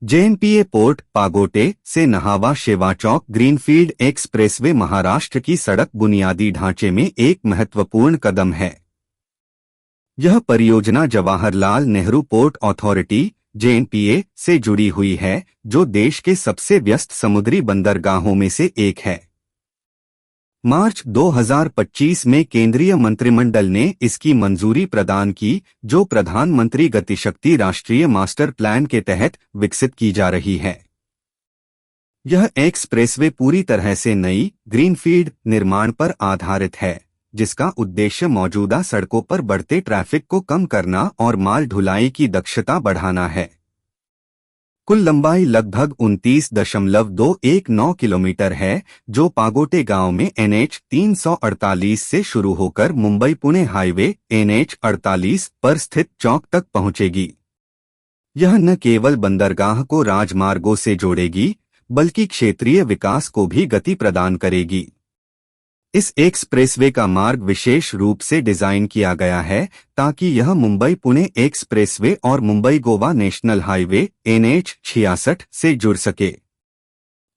JNPA port पागोटे से नहावा शेवा चौक greenfield expressway Maharashtra की सड़क बुनियादी ढांचे में एक महत्वपूर्ण कदम है। यह परियोजना Jawaharlal Nehru port authority JNPA से जुड़ी हुई है, जो देश के सबसे व्यस्त समुद्री बंदरगाहों में से एक है। मार्च 2025 में केंद्रीय मंत्रिमंडल ने इसकी मंजूरी प्रदान की, जो प्रधानमंत्री गतिशक्ति राष्ट्रीय मास्टर प्लान के तहत विकसित की जा रही है। यह एक्सप्रेसवे पूरी तरह से नई ग्रीनफील्ड निर्माण पर आधारित है, जिसका उद्देश्य मौजूदा सड़कों पर बढ़ते ट्रैफिक को कम करना और माल ढुलाई की दक्षता बढ़ाना है। कुल लंबाई लगभग 29.219 किलोमीटर है, जो पागोटे गांव में NH 348 से शुरू होकर मुंबई पुणे हाईवे NH 48 पर स्थित चौक तक पहुंचेगी। यह न केवल बंदरगाह को राजमार्गों से जोड़ेगी, बल्कि क्षेत्रीय विकास को भी गति प्रदान करेगी। इस एक्सप्रेसवे का मार्ग विशेष रूप से डिजाइन किया गया है ताकि यह मुंबई पुणे एक्सप्रेसवे और Mumbai Goa national highway NH 66 से जुड़ सके।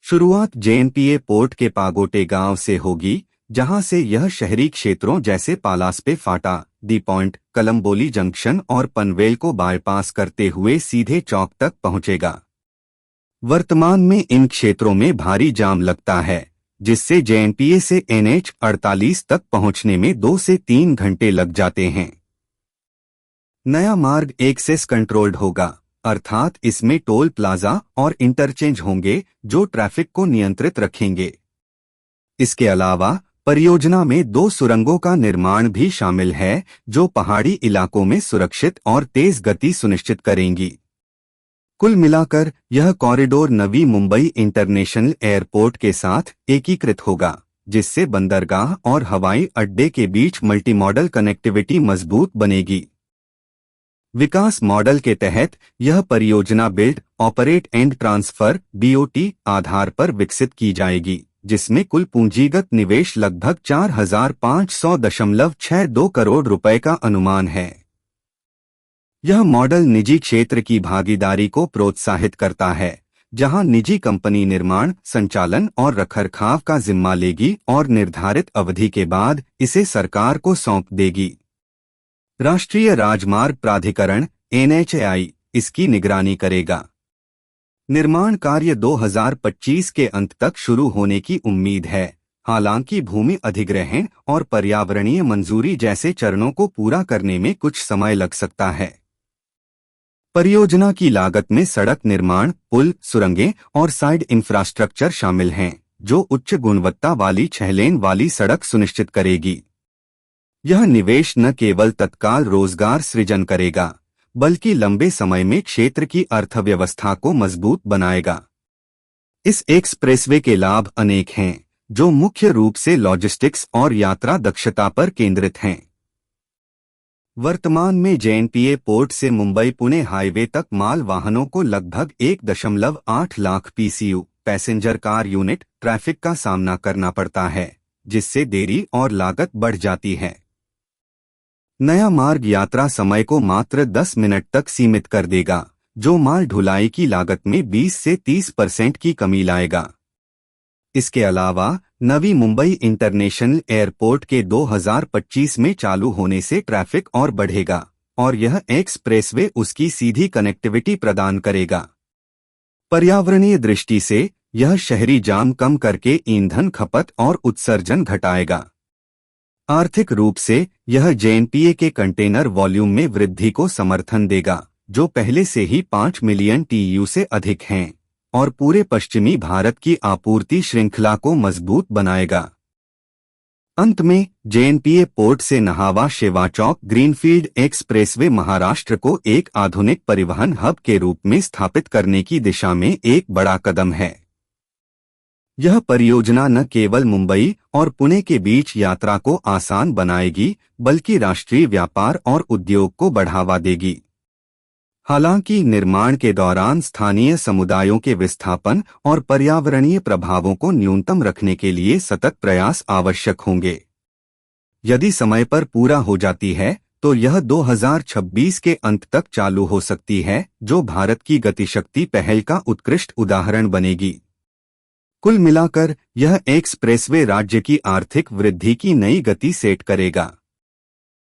शुरुआत जेएनपीए पोर्ट के पागोटे गांव से होगी, जहां से यह शहरी क्षेत्रों जैसे पालासपे फाटा, दी पॉइंट, कलम्बोली जंक्शन और पनवेल को बाईपास करते हुए सीधे चौक तक पहुंचेगा। वर्तमान में इन क्षेत्रों में भारी जाम लगता है, जिससे जेएनपीए से NH 48 तक पहुंचने में 2 से 3 घंटे लग जाते हैं। नया मार्ग एक्सेस कंट्रोल्ड होगा, अर्थात इसमें टोल प्लाजा और इंटरचेंज होंगे जो ट्रैफिक को नियंत्रित रखेंगे। इसके अलावा परियोजना में 2 सुरंगों का निर्माण भी शामिल है, जो पहाड़ी इलाकों में सुरक्षित और तेज गति सुनिश्चित करेंगी। कुल मिलाकर यह corridor Navi Mumbai international airport के साथ एकीकृत होगा, जिससे बंदरगाह और हवाई अड्डे के बीच मल्टीमॉडल कनेक्टिविटी मजबूत बनेगी। विकास मॉडल के तहत यह परियोजना build, operate and transfer BOT आधार पर विकसित की जाएगी, जिसमें कुल पूंजीगत निवेश लगभग 4,500.62 करोड़ रुपए का अनुमान है। यह मॉडल निजी क्षेत्र की भागीदारी को प्रोत्साहित करता है, जहां निजी कंपनी निर्माण, संचालन और रखरखाव का जिम्मा लेगी और निर्धारित अवधि के बाद इसे सरकार को सौंप देगी। राष्ट्रीय राजमार्ग प्राधिकरण NHAI इसकी निगरानी करेगा। निर्माण कार्य 2025 के अंत तक शुरू होने की उम्मीद है, हालांकि भूमि अधिग्रहण और पर्यावरणीय मंजूरी जैसे चरणों को पूरा करने में कुछ समय लग सकता है। परियोजना की लागत में सड़क निर्माण, पुल, सुरंगें और साइड इंफ्रास्ट्रक्चर शामिल हैं, जो उच्च गुणवत्ता वाली 6 लेन वाली सड़क सुनिश्चित करेगी। यह निवेश न केवल तत्काल रोजगार सृजन करेगा, बल्कि लंबे समय में क्षेत्र की अर्थव्यवस्था को मजबूत बनाएगा। इस एक्सप्रेसवे के लाभ अनेक हैं, जो मुख्य रूप से लॉजिस्टिक्स और यात्रा दक्षता पर केंद्रित हैं। वर्तमान में जेएनपीए पोर्ट से मुंबई पुणे हाईवे तक माल वाहनों को लगभग 1.8 lakh PCU passenger car unit traffic का सामना करना पड़ता है, जिससे देरी और लागत बढ़ जाती है। नया मार्ग यात्रा समय को मात्र 10 मिनट तक सीमित कर देगा, जो माल ढुलाई की लागत में 20 से 30% की कमी लाएगा। इसके अलावा नवी मुंबई इंटरनेशनल एयरपोर्ट के 2025 में चालू होने से ट्रैफिक और बढ़ेगा और यह एक्सप्रेसवे उसकी सीधी कनेक्टिविटी प्रदान करेगा। पर्यावरणीय दृष्टि से यह शहरी जाम कम करके ईंधन खपत और उत्सर्जन घटाएगा। आर्थिक रूप से यह जेएनपीए के कंटेनर वॉल्यूम में वृद्धि को समर्थन देगा, जो पहले से ही 5 मिलियन TEU से अधिक हैं, और पूरे पश्चिमी भारत की आपूर्ति श्रृंखला को मजबूत बनाएगा। अंत में जेएनपीए पोर्ट से नहावा शेवा चौक ग्रीनफील्ड एक्सप्रेसवे महाराष्ट्र को एक आधुनिक परिवहन हब के रूप में स्थापित करने की दिशा में एक बड़ा कदम है। यह परियोजना न केवल मुंबई और पुणे के बीच यात्रा को आसान बनाएगी, बल्कि राष्ट्रीय व्यापार और उद्योग को बढ़ावा देगी। हालांकि निर्माण के दौरान स्थानीय समुदायों के विस्थापन और पर्यावरणीय प्रभावों को न्यूनतम रखने के लिए सतत प्रयास आवश्यक होंगे। यदि समय पर पूरा हो जाती है, तो यह 2026 के अंत तक चालू हो सकती है, जो भारत की गतिशक्ति पहल का उत्कृष्ट उदाहरण बनेगी। कुल मिलाकर यह एक्सप्रेसवे राज्य की आर्थिक वृद्धि की नई गति सेट करेगा।